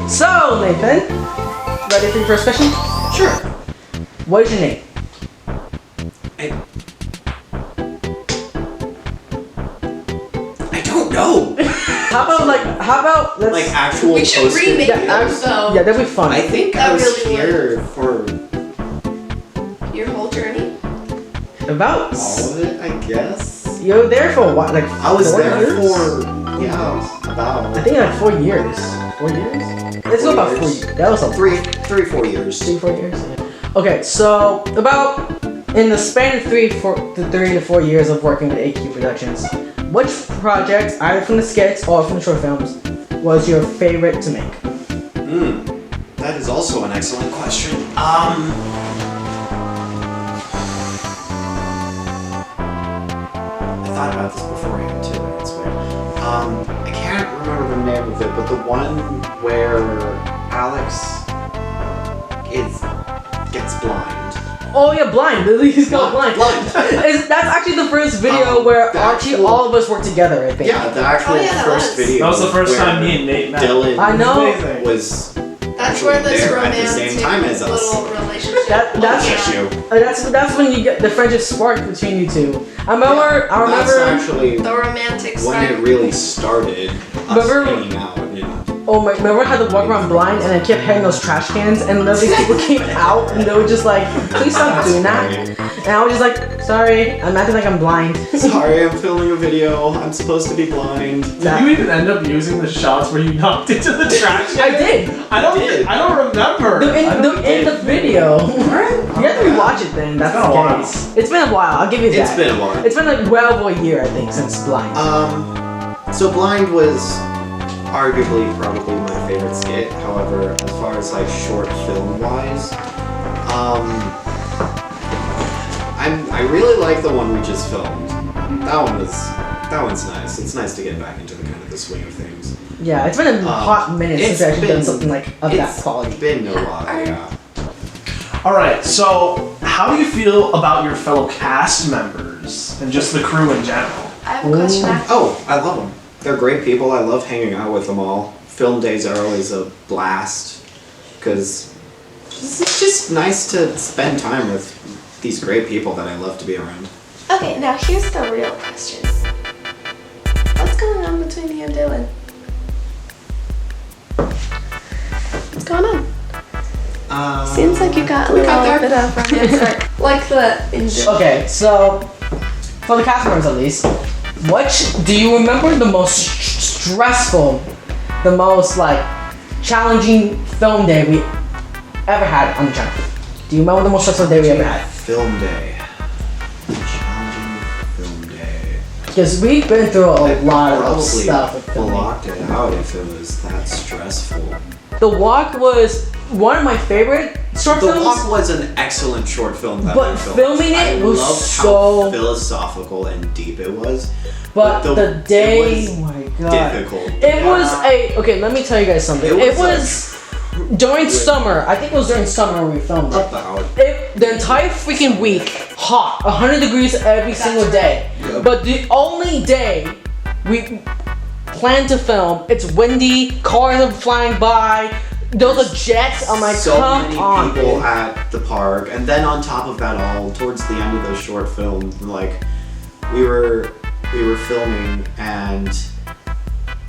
So, Nathan, ready for your first question? Sure. What is your name? I don't know. How about let's Like actual We should posted remake yeah, it videos. though. yeah, that'd be fun. I think That I was really here for Your whole journey. About all of it, I guess. you were there for what? Like I was 4 there years? for about I think like 4 years. 4 years? Let's go about 4 years. That was a 3-4 years. 3-4 years. Yeah. Okay, so about in the span of 3 to 4 years of working with AQ Productions, which project, either from the skits or from the short films, was your favorite to make? That is also an excellent question. I thought about this beforehand too, and it's weird. I can't remember the name of it, but the one where Alex gets blind. Oh yeah, Blind. He's called Blind. That's actually the first video where all of us worked together, I think. Yeah, the actual that first was. video. That was the first where time me and Nate met. Dylan I know. Amazing. was That's where this there at the romantic same time as us. little relationship. That's when you get the friendship spark between you two. I remember. That's actually The romantic when side. it really started. Us Remember- hanging out. And Oh my! Remember how to walk around blind and I kept hearing those trash cans and then these people came out and they were just like, "Please stop doing that." And I was just like, "Sorry, I'm acting like I'm blind." Sorry, I'm filming a video. I'm supposed to be blind. Did you even end up using the shots where you knocked into the trash can? I did. I don't remember. In the video. You have to rewatch it then. That's It's been a while. the case. It's been a while. I'll give you that. It's been a while. It's been like well over a year, I think, since Blind. So Blind was arguably probably my favorite skit. However, as far as like short film wise, I really like the one we just filmed. That one's nice. It's nice to get back into the kind of the swing of things. Yeah, it's been a hot minute since it's I've actually been- done something like of that It's quality. been a while, yeah. All right. So, how do you feel about your fellow cast members and just the crew in general? I have a question after. Oh, I love them. They're great people. I love hanging out with them all. Film days are always a blast because it's just nice to spend time with these great people that I love to be around. Okay, now here's the real question. What's going on between you and Dylan? What's going on? Seems like you got a little bit of romance, like the. Okay, so for the cast members at least, do you remember the most stressful, the most like challenging film day we ever had on the channel? Do you remember the most stressful day we ever had? Film day. Challenging film day. Because we've been through a lot of Probably stuff with filming. blocked it out if it was that stressful. The Walk was one of my favorite short The films. Walk was an excellent short film that But we filmed. filming it I was loved so- how philosophical and deep it was. But the day, it oh was my god. difficult. It was okay, let me tell you guys something. It was during summer. I think it was during summer when we filmed it. About The entire freaking week, hot, 100 degrees every single day. Yep. But the only day we plan to film, it's windy, cars are flying by, those are jets. I'm like, so come many on. people dude. at the park, and then on top of that all, towards the end of the short film, like we were filming, and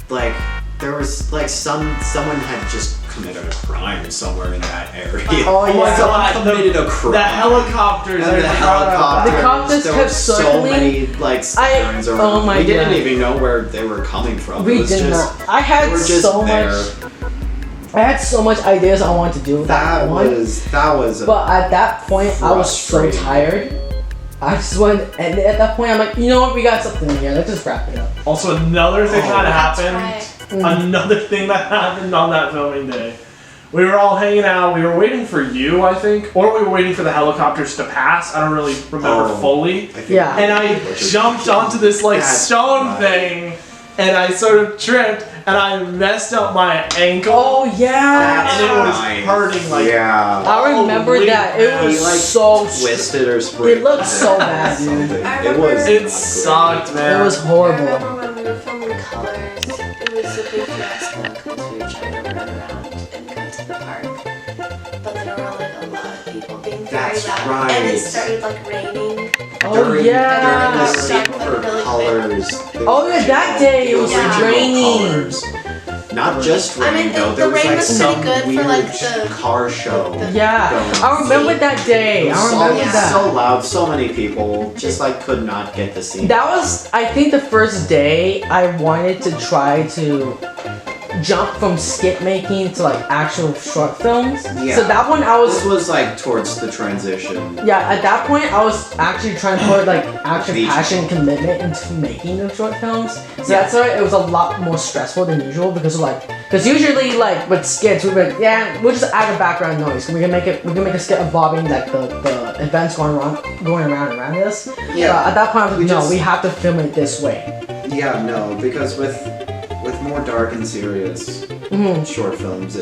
like there was like someone had just committed a crime somewhere in that area. Oh, yeah. Someone committed a crime. The helicopters. And the helicopters. The copters there kept were so circling. many like sirens around. Oh my we didn't God. even know where they were coming from. We it was did just, not. I they had were just so there. much. I had so much ideas I wanted to do with that one. That was. But at that point, I was so frustrating. tired. I just went, and at that point, I'm like, you know what? We got something here. Let's just wrap it up. Also, another thing that That's happened. right. Another thing that happened on that filming day. We were all hanging out. We were waiting for you, I think, or we were waiting for the helicopters to pass. I don't really remember fully. I think Yeah. And I jumped onto this like That's stone right. thing, and I sort of tripped, and I messed up my ankle. Oh yeah. And it was Nice. hurting like. Yeah. I remember Holy that. It crap. was He, like, so. Twisted or sprayed. It looked so bad, dude. Something. I It was. remember- It sucked, man. It was I horrible. remember when we were filming Colors, it was a big fiasco because we were trying to run around and go to the park. But there were like a lot of people being very That's loud. right. And it started like raining. Oh During yeah. the Yeah. scene for Colors. Oh yeah, that day it was Yeah. raining. Colors. Not just I rain mean, though. the There was rain like was pretty some good for, weird like, the- car show. Yeah, going I on. remember that day. It was I remember Yeah. that. so loud. So many people just like could not get the scene. That was, I think, the first day I wanted to try to jump from skit making to like actual short films. Yeah. So that one I was, This was like towards the transition. yeah, at that point I was actually trying to put like actual The- passion and commitment into making the short films. So Yeah. that's why it was a lot more stressful than usual because usually like with skits we'd be like, yeah, we'll just add a background noise. We can make a skit involving like the events going around and around us. Yeah. At that point I was like, We no, just- we have to film it this way. Yeah, no, because with more dark and serious short films,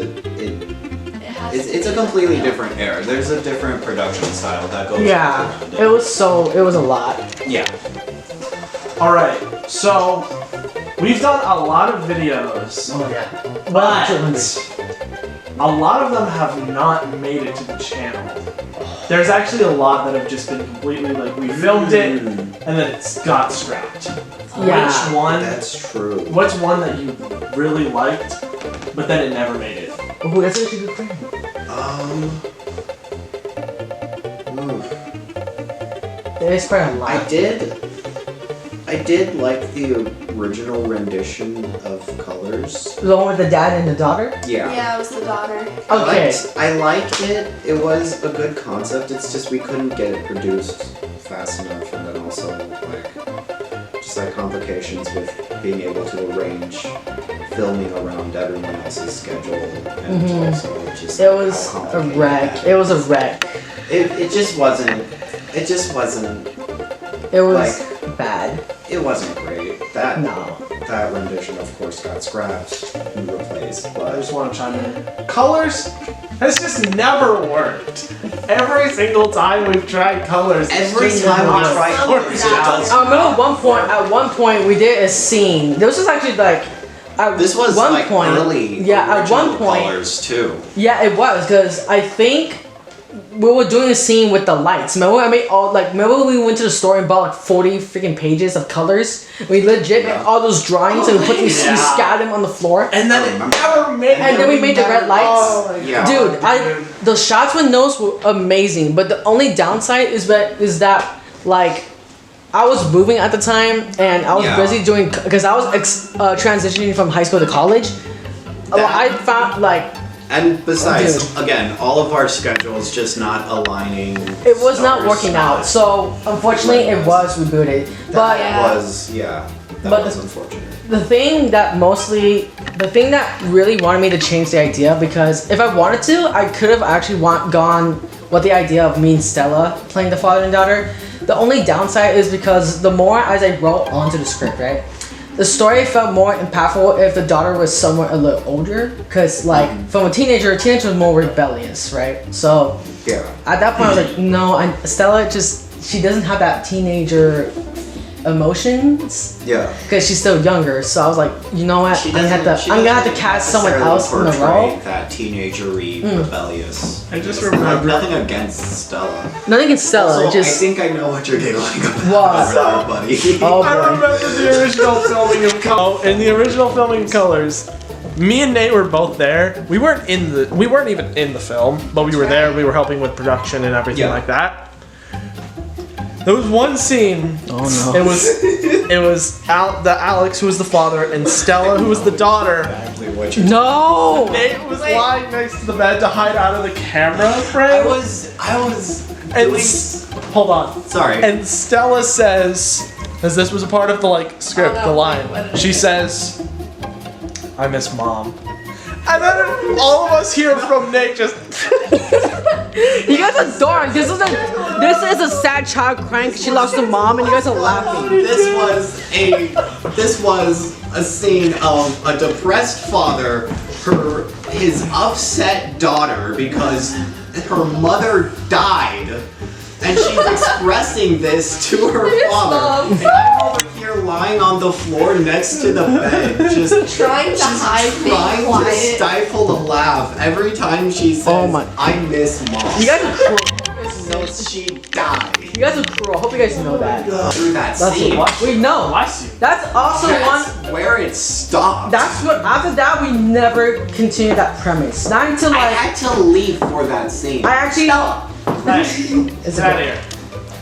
it's a completely different era. There's a different production style that goes Yeah, around it was a lot. Yeah. Alright, so we've done a lot of videos, Oh yeah. but a lot of them have not made it to the channel. There's actually a lot that have just been completely like, we filmed it and then it's got scrapped. Yeah. Which one? That's true. What's one that you really liked, but then it never made it? Oh, that's actually a good thing. Oof. There's probably a lot. I did like the original rendition of Colors. The one with the dad and the daughter? Yeah, it was the daughter. Okay. I liked it. It was a good concept. It's just we couldn't get it produced fast enough, and then also like just like complications with being able to arrange filming around everyone else's schedule, and also just It was how a complicated wreck. that It was a wreck. It just wasn't. It just wasn't. It was bad. It wasn't great. That No. that rendition, of course, got scrapped and replaced. I But just want to chime in. Colors has just never worked. Every single time we've tried Colors, it's every just time we not try so Colors, it bad. does. I remember at one point we did a scene. This was actually like at This was one like point, early. Yeah, at one original point. Colors too. Yeah, it was because I think we were doing a scene with the lights. Remember, remember we went to the store and bought like 40 freaking pages of colors. We legit made all those drawings and we put these, we Yeah. scattered them on the floor. and then I it remember. never made. And then we made the red lights. Oh my Yeah. God, Dude, the shots with those were amazing, but the only downside is that like I was moving at the time and I was Yeah. busy doing because I was transitioning from high school to college. I found like And besides, again, all of our schedules just not aligning. it was not stars, working out. So unfortunately, it was rebooted. But That But was unfortunate. the thing that really wanted me to change the idea, because if I wanted to, I could have actually gone with the idea of me and Stella playing the father and daughter. The only downside is because the more as I wrote onto the script, right, the story felt more impactful if the daughter was somewhat a little older, because like from a teenager was more rebellious, right? So Yeah. at that point I was like, no, Stella she doesn't have that teenager emotions Yeah. because she's still younger. So I was like, you know what? She I'm gonna have to cast someone else in the role. That teenagery rebellious. I just I have remember. nothing against Stella. Nothing against Stella, Also, just I think I know what you're giggling about. What? Sorry, buddy. oh I boy. remember the original filming of Colors. In the original filming of Colors, me and Nate were both there. We weren't even in the film, but we were there. We were helping with production and everything Yeah. like that. There was one scene. Oh no. It was Alex who was the father and Stella who was the daughter. Exactly what you're No. Nate was lying next to the bed to hide out of the camera frame. I was and doing. hold on. Sorry. And Stella says, because this was a part of the like script, Oh, no. the line. What did She it- says, "I miss mom," and then all of us hear from Nate just. You guys are dark. This is a sad child crying 'cause she lost her mom, and you guys are laughing. This was a scene of a depressed father, his upset daughter because her mother died, and she's expressing this to her father. Mom. And I'm over here lying on the floor next to the bed, just Trying to she's hide, being trying to quiet. stifle a laugh every time she says, Oh my- I miss mom. You guys are cruel. Since she died. You guys are cruel. I hope you guys know that. Through that That's scene. what we know. I see. That's also one. That's where it stopped. That's what. After that, we never continued that premise. Not until I like had to leave for that scene. I actually. Hey, It's get out of okay. here.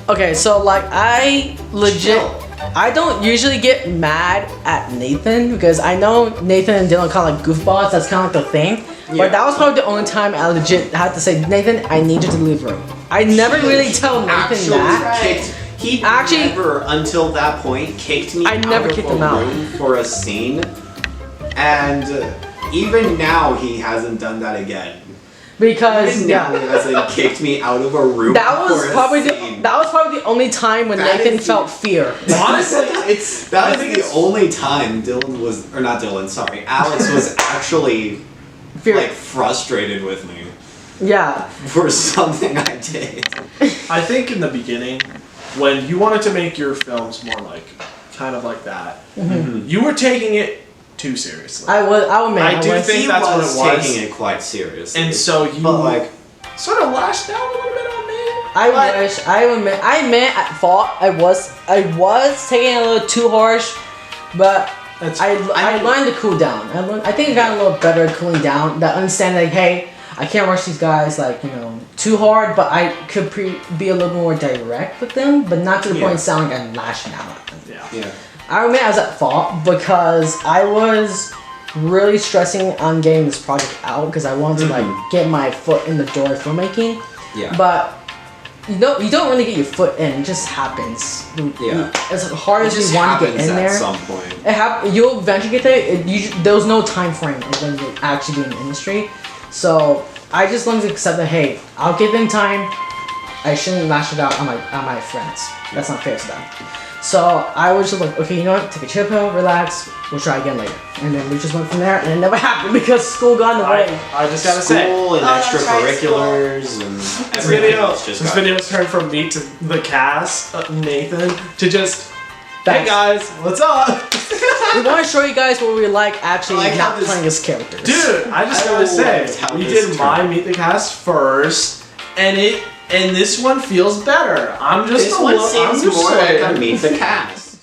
Okay, so like I legit. Chill. I don't usually get mad at Nathan because I know Nathan and Dylan kind of like goofballs. That's kind of like the thing. Yeah. But that was probably the only time I legit had to say, Nathan, I need you to leave the room. I never really tell Nathan Actually that. kicked. He Actually- never, until that point, kicked me I never out of kicked a him out. room for a scene, and even now he hasn't done that again. Because Even now he hasn't kicked me out of a room that was for a probably scene. that was probably the only time when That Nathan is felt the- fear. Honestly, it's. That I was think the it's only time Dylan was, or not Dylan, sorry, Alex was actually Fear. like frustrated with me Yeah. for something I did. I think in the beginning, when you wanted to make your films more like, kind of like that, you were taking it too seriously. I would admit. I do was. think He that's what was it was. taking it quite seriously. And so you but like, sort of lashed out a little bit on me. I but- wish. I admit at fault. I was taking it a little too harsh, but That's, I I- learned to cool down. I think I got a little better at cooling down. That understand like, hey, I can't rush these guys like too hard, but I could be a little more direct with them, but not to the Yeah. point of sounding like I'm lashing out at them. yeah. yeah. I admit I was at fault because I was really stressing on getting this project out because I wanted to like get my foot in the door of filmmaking. Yeah. But you don't really get your foot in. It just happens. Yeah. As hard It as just you want to get happens in at there, some point. you'll eventually get there. There was no time frame of when you actually be in the industry. So I just learned to accept that. Hey, I'll give them time. I shouldn't lash it out on my friends. That's not fair to them. So I was just like, okay, you know what? Take a chill pill, relax. We'll try again later. And then we just went from there, and it never happened because school got in the way. I just gotta say, School and Oh, that's right, extracurriculars and this everything video, else just got. has turned from me to the cast, Nathan, to just, hey Thanks. guys, what's up? We want to show you guys what we like actually I like how not this- playing as characters. Dude, I just I gotta loved say, how we this did my Meet the Cast first, and this one feels better. I'm just This a one little, I'm seems just more like saying. a Meet the Cast.